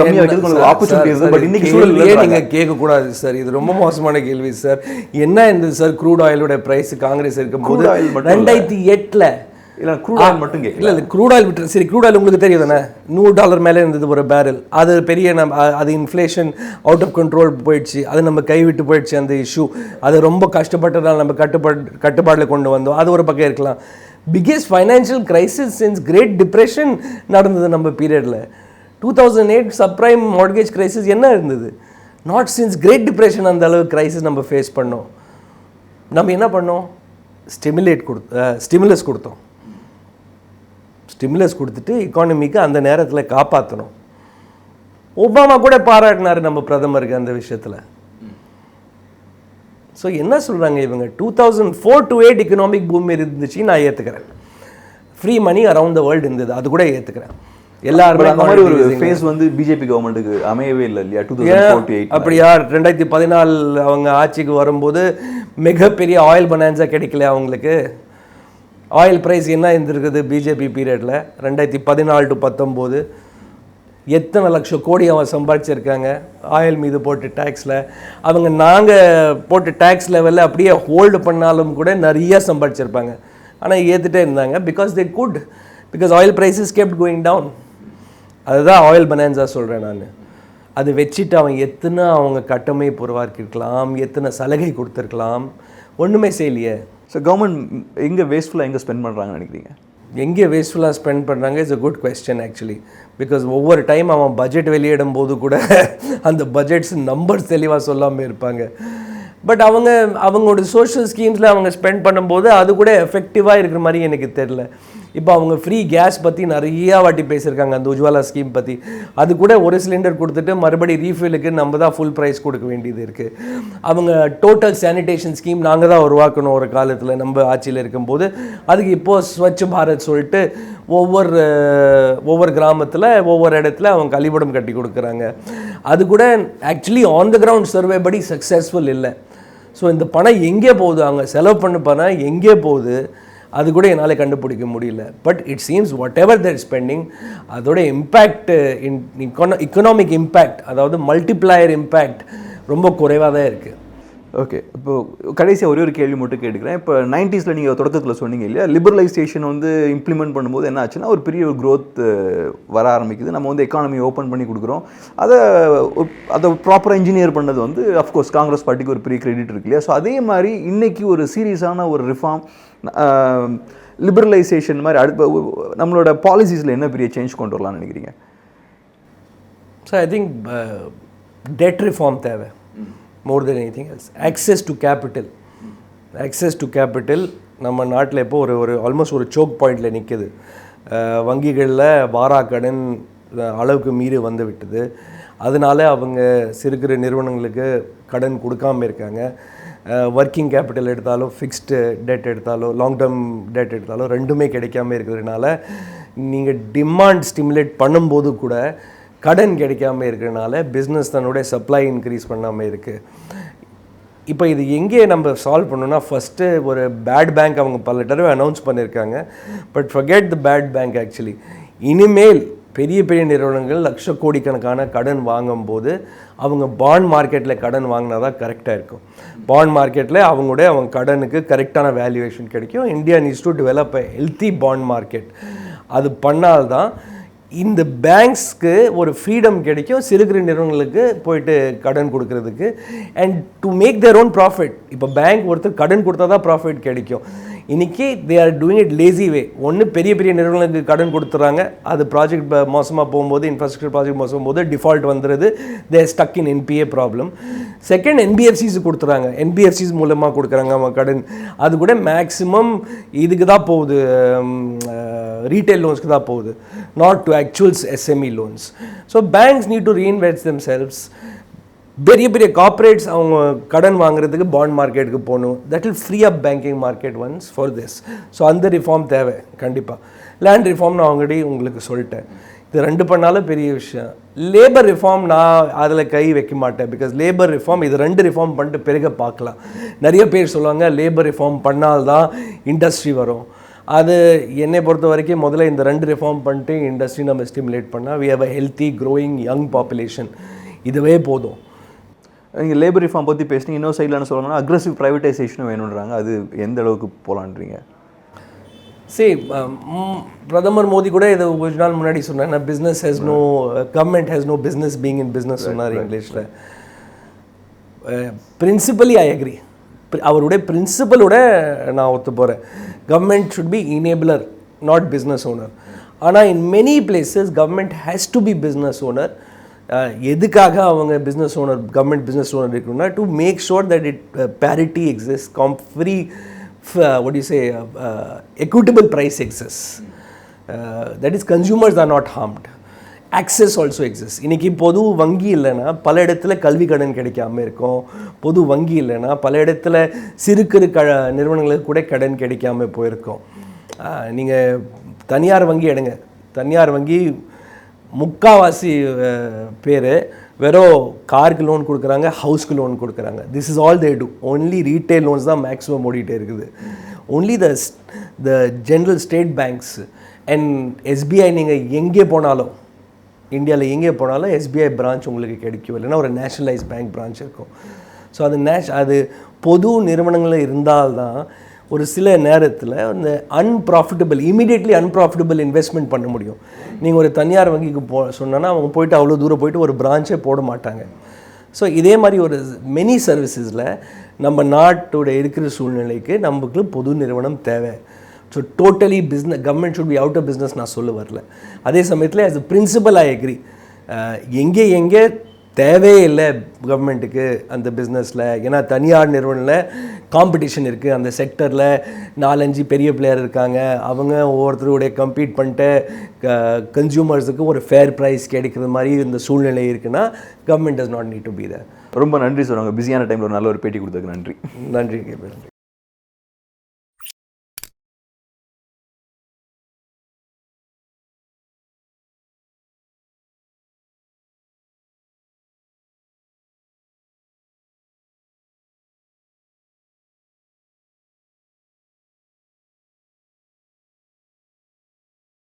கம்மியாக வைக்கிறது கொஞ்சம் ஆப்பர்ச்சுனிட்டி இருக்குது. பட் இன்னைக்கு சூழல் நீங்கள் கேட்கக்கூடாது சார், இது ரொம்ப மோசமான கேள்வி சார். என்ன இருந்தது சார் க்ரூட் ஆயிலோட ப்ரைஸ் காங்கிரஸ் இருக்கும்போது 2008 இல்லை க்ரூட் ஆயில் மட்டும் இல்லை க்ரூட் ஆயில் விட்டு சரி, க்ரூட் ஆயில் உங்களுக்கு தெரியும் தானே, $100 மேலே இருந்தது ஒரு பேரல். அது பெரிய அது இன்ஃப்ளேஷன் அவுட் ஆஃப் கண்ட்ரோல் போயிடுச்சு, அது நம்ம கைவிட்டு போயிடுச்சு அந்த இஷ்யூ. அது ரொம்ப கஷ்டப்பட்டதால் நம்ம கட்டுப்பாடில் கொண்டு வந்தோம். அது ஒரு பக்கம் இருக்கலாம். Biggest financial crisis since Great Depression நடந்தது நம்ம பீரியடில். 2008 சப்ரைம் மார்கேஜ் கிரைசிஸ் என்ன இருந்தது? நாட் சின்ஸ் கிரேட் டிப்ரெஷன் அந்த அளவு கிரைசிஸ் நம்ம ஃபேஸ் பண்ணோம். நம்ம என்ன பண்ணோம்? ஸ்டிமுலஸ் கொடுத்தோம். ஸ்டிமுலஸ் கொடுத்துட்டு எக்கானமிக்கு அந்த நேரத்தில் காப்பாற்றணும். ஒபாமா கூட பாராட்டினார் நம்ம பிரதமருக்கு அந்த விஷயத்தில். ஸோ என்ன சொல்கிறாங்க இவங்க, 2004 to 2008 எக்கனாமிக் பூமி இருந்துச்சு, நான் ஏற்றுக்கிறேன். Free money around the world இருந்தது, அது கூட ஏற்றுக்கிறேன். எல்லாருமே அந்த மாதிரி ஒரு ஃபேஸ் வந்து பிஜேபி கவர்மெண்ட்டுக்கு அமையவே இல்லை இல்லையா? 2048 அப்படியா? 2014 அவங்க ஆட்சிக்கு வரும்போது மிகப்பெரிய ஆயில் பனான்ஸா கிடைக்கல அவங்களுக்கு. ஆயில் ப்ரைஸ் என்ன இருந்திருக்குது பிஜேபி பீரியடில் 2014 to 2019? எத்தனை லட்சம் கோடி அவன் சம்பாதிச்சிருக்காங்க ஆயில் மீது போட்டு டேக்ஸில். அவங்க நாங்கள் போட்டு டேக்ஸ் லெவலில் அப்படியே ஹோல்டு பண்ணாலும் கூட நிறைய சம்பாதிச்சிருப்பாங்க. ஆனால் ஏற்றுட்டே இருந்தாங்க because oil prices kept going down. அதுதான் ஆயில் பனான்ஸா சொல்கிறேன் நான். அது வச்சுட்டு அவன் எத்தனை அவங்க கட்டமைப்பு உருவாக்கியிருக்கலாம், எத்தனை சலுகை கொடுத்துருக்கலாம், ஒன்றுமே செய்யலையே. ஸோ கவர்மெண்ட் எங்கே வேஸ்ட்ஃபுல்லாக எங்கே ஸ்பெண்ட் பண்ணுறாங்கன்னு நினைக்கிறீங்க? எங்கே வேஸ்ட்ஃபுல்லாக ஸ்பெண்ட் பண்ணுறாங்க is a good question actually. Because ஒவ்வொரு டைம் அவன் பட்ஜெட் வெளியிடும் போது கூட அந்த பட்ஜெட்ஸ் நம்பர்ஸ் தெளிவாக சொல்லாமல் இருப்பாங்க. பட் அவங்களோட சோஷியல் ஸ்கீம்ஸில் அவங்க ஸ்பெண்ட் பண்ணும்போது அது கூட எஃபெக்டிவாக இருக்கிற மாதிரி எனக்கு தெரில. இப்போ அவங்க ஃப்ரீ கேஸ் பற்றி நிறையா வாட்டி பேசியிருக்காங்க, அந்த உஜ்வாலா ஸ்கீம் பற்றி. அது கூட ஒரு சிலிண்டர் கொடுத்துட்டு மறுபடி ரீஃபிலுக்கு நம்ம தான் ஃபுல் ப்ரைஸ் கொடுக்க வேண்டியது இருக்குது. அவங்க டோட்டல் சானிடேஷன் ஸ்கீம் நாங்கள் தான் உருவாக்கணும் ஒரு காலத்தில் நம்ம ஆட்சியில் இருக்கும்போது. அதுக்கு இப்போது ஸ்வச் பாரத் சொல்லிட்டு ஒவ்வொரு கிராமத்தில் ஒவ்வொரு இடத்துல அவங்க கழிவிடம் கட்டி கொடுக்குறாங்க. அது கூட actually on the ground survey படி சக்ஸஸ்ஃபுல் இல்லை. ஸோ இந்த பணம் எங்கே போகுது, அவங்க செலவு பண்ண பணம் எங்கே போகுது, அது கூட என்னால் கண்டுபிடிக்க முடியல. But it seems whatever they're spending, அதோட இம்பேக்ட் எக்கனாமிக் இம்பேக்ட், அதாவது மல்டிப்ளையர் இம்பேக்ட் ரொம்ப குறைவாக தான் இருக்குது. ஓகே, இப்போது கடைசியாக ஒரே ஒரு கேள்வி மட்டும் கேட்டுக்கிறேன். இப்போ 90s நீங்கள் தொடக்கத்தில் சொன்னீங்க இல்லையா, லிபரலைசேஷன் வந்து இம்ப்ளிமெண்ட் பண்ணும்போது என்ன ஆச்சுன்னா ஒரு பெரிய ஒரு க்ரோத் வர ஆரம்பிக்குது. நம்ம வந்து எக்கானமி ஓப்பன் பண்ணி கொடுக்குறோம். அதை ப்ராப்பராக இன்ஜினியர் பண்ணது வந்து அஃப்கோர்ஸ் காங்கிரஸ் பார்ட்டிக்கு ஒரு பெரிய கிரெடிட் இருக்கு இல்லையா. ஸோ அதே மாதிரி இன்றைக்கி ஒரு சீரியஸான ஒரு ரிஃபார்ம் லிபரலைசேஷன் மாதிரி நம்மளோட பாலிசிஸில் என்ன பெரிய சேஞ்ச் கொண்டு வரலாம்னு நினைக்கிறீங்க? So I think that reform தேவை more than anything else. access to capital நம்ம நாட்டில் இப்போ ஒரு ஆல்மோஸ்ட் ஒரு சோக் பாயிண்டில் நிற்குது. வங்கிகளில் வாராக்கடன் அளவுக்கு மீறி வந்து விட்டது. அதனால அவங்க சிறு குறு நிறுவனங்களுக்கு கடன் கொடுக்காமல் இருக்காங்க. ஒர்க்கிங் கேபிட்டல் எடுத்தாலும் ஃபிக்ஸ்டு டெட் எடுத்தாலும் லாங் டேர்ம் டெட் எடுத்தாலும் ரெண்டுமே கிடைக்காம இருக்கிறதுனால நீங்கள் டிமாண்ட் ஸ்டிமுலேட் பண்ணும்போது கூட கடன் கிடைக்காம இருக்கிறதுனால பிஸ்னஸ் தன்னுடைய சப்ளை இன்க்ரீஸ் பண்ணாமல் இருக்குது. இப்போ இது எங்கே நம்ம சால்வ் பண்ணணும்னா, ஃபஸ்ட்டு ஒரு பேட் பேங்க் அவங்க பல தடவை அனௌன்ஸ் பண்ணியிருக்காங்க. But forget the bad bank. Actually இனிமேல் பெரிய பெரிய நிறுவனங்கள் லட்ச கோடிக்கணக்கான கடன் வாங்கும்போது அவங்க பாண்ட் மார்க்கெட்டில் கடன் வாங்கினா தான் கரெக்டாக இருக்கும். பாண்ட் மார்க்கெட்டில் அவங்க கடனுக்கு கரெக்டான வேல்யூவேஷன் கிடைக்கும். India needs to develop a healthy bond market. அது பண்ணால்தான் இந்த பேங்க்ஸ்க்கு ஒரு ஃப்ரீடம் கிடைக்கும் சிறு குறு நிறுவனங்களுக்கு போயிட்டு கடன் கொடுக்கறதுக்கு and to make their own profit. இப்போ பேங்க் ஒருத்தர் கடன் கொடுத்தா தான் ப்ராஃபிட் கிடைக்கும். இன்றைக்கி they are doing it lazy way. ஒன்று பெரிய பெரிய நிறுவனங்களுக்கு கடன் கொடுத்துட்றாங்க, அது ப்ராஜெக்ட் மோசமாக போகும்போது, இன்ஃப்ராஸ்ட்ரக்சர் ப்ராஜெக்ட் மோசம் போது டிஃபால்ட் வந்துடுது, they stuck in NPA problem. Second, NBFCs கொடுத்துறாங்க, என்பிஎஃப்சிஸ் மூலமாக கொடுக்குறாங்க அவங்க கடன். அது கூட மேக்ஸிமம் இதுக்கு தான் போகுது, ரீட்டைல் லோன்ஸ்க்கு தான் போகுது, not to actuals SME loans. So banks need to reinvest themselves. பெரிய பெரிய கார்ப்பரேட்ஸ் அவங்க கடன் வாங்குறதுக்கு பாண்ட் மார்க்கெட்டுக்கு போகணும். That will free up banking market once for this. So அந்த ரிஃபார்ம் தேவை கண்டிப்பாக. லேண்ட் ரிஃபார்ம் நான் ஆல்ரெடி உங்களுக்கு சொல்லிட்டேன். இது 2 பண்ணாலும் பெரிய விஷயம். லேபர் ரிஃபார்ம் நான் அதில் கை வைக்க மாட்டேன். பிகாஸ் லேபர் ரிஃபார்ம் இது 2 ரிஃபார்ம் பண்ணிட்டு பிறகு பார்க்கலாம். நிறைய பேர் சொல்லுவாங்க லேபர் ரிஃபார்ம் பண்ணால்தான் இண்டஸ்ட்ரி வரும். அது என்னை பொறுத்த வரைக்கும் முதல்ல இந்த 2 ரிஃபார்ம் பண்ணிட்டு இண்டஸ்ட்ரி நம்ம ஸ்டிமுலேட் பண்ணால் we have a healthy growing young population. இதுவே போதும். நீங்கள் லேபர் ரிஃபார்ம் பற்றி பேசுனீங்க. இன்னொரு சைடில் என்ன சொல்கிறாங்கன்னா அக்ரெசிவ் ப்ரைவேட்டைசேஷனும் வேணுன்றாங்க. அது எந்த அளவுக்கு போகலான்றீங்க? சரி, பிரதமர் மோடி கூட இது கொஞ்ச நாள் முன்னாடி சொன்னாங்க, business has no government has no business being in business சொன்னார் இங்கிலீஷில். Principally I agree. அவருடைய பிரின்சிபலோட நான் ஒத்து போகிறேன். Government should be enabler, not business owner. ஆனால் in many places government has to be business owner. எதுக்காக அவங்க business owner, government business owner இருக்கணும்னா to make sure that it parity exist, free what do you say, equitable price exists. That is, consumers are not harmed. Access also exists. இன்னைக்கு பொது வங்கி இல்லைன்னா பல இடத்துல கல்வி கடன் கிடைக்காம இருக்கும். பொது வங்கி இல்லைன்னா பல இடத்துல சிறு குறு நிறுவனங்களுக்கு கூட கடன் கிடைக்காம போயிருக்கும். நீங்கள் தனியார் வங்கி எடுங்க. தனியார் வங்கி முக்காவாசி பேர் வெறும் காருக்கு லோன் கொடுக்குறாங்க, ஹவுஸ்க்கு லோன் கொடுக்குறாங்க. This is all they do. Only retail loans தான் மேக்ஸிமம் ஓடிட்டே இருக்குது. Only the general state banks and SBI. நீங்கள் எங்கே போனாலும், இந்தியாவில் எங்கே போனாலும் எஸ்பிஐ பிரான்ச் உங்களுக்கு கிடைக்கும். இல்லைன்னா ஒரு நேஷ்னலைஸ் பேங்க் பிரான்ச் இருக்கும். ஸோ அது பொது நிறுவனங்களில் இருந்தால்தான் ஒரு சில நேரத்தில் அந்த இமீடியட்லி அன்ப்ராஃபிட்டபிள் இன்வெஸ்ட்மெண்ட் பண்ண முடியும். நீங்கள் ஒரு தனியார் வங்கிக்கு சொன்னோன்னா அவங்க போயிட்டு அவ்வளோ தூரம் போயிட்டு ஒரு பிரான்ச்சே போட மாட்டாங்க. ஸோ இதே மாதிரி ஒரு மெனி சர்வீசஸில் நம்ம நாட்டோட இருக்கிற சூழ்நிலைக்கு நமக்கு பொது நிறுவனம் தேவை. So totally government should be out of business நான் சொல்ல வரல. அதே சமயத்தில் as a principle I agree. எங்கே தேவையே இல்லை கவர்மெண்ட்டுக்கு அந்த பிஸ்னஸில். ஏன்னா தனியார் நிறுவனத்தில் காம்படிஷன் இருக்குது. அந்த செக்டரில் 4-5 பெரிய பிளேயர் இருக்காங்க. அவங்க ஒவ்வொருத்தருடைய கம்பீட் பண்ணிட்டு கன்சியூமர்ஸுக்கு ஒரு ஃபேர் ப்ரைஸ் கிடைக்கிற மாதிரி இந்த சூழ்நிலை இருக்குன்னா government does not need to be there. ரொம்ப நன்றி சார். உங்கள் பிஸியான டைமில் ஒரு நல்ல ஒரு பேட்டி கொடுத்ததுக்கு நன்றி. நன்றி.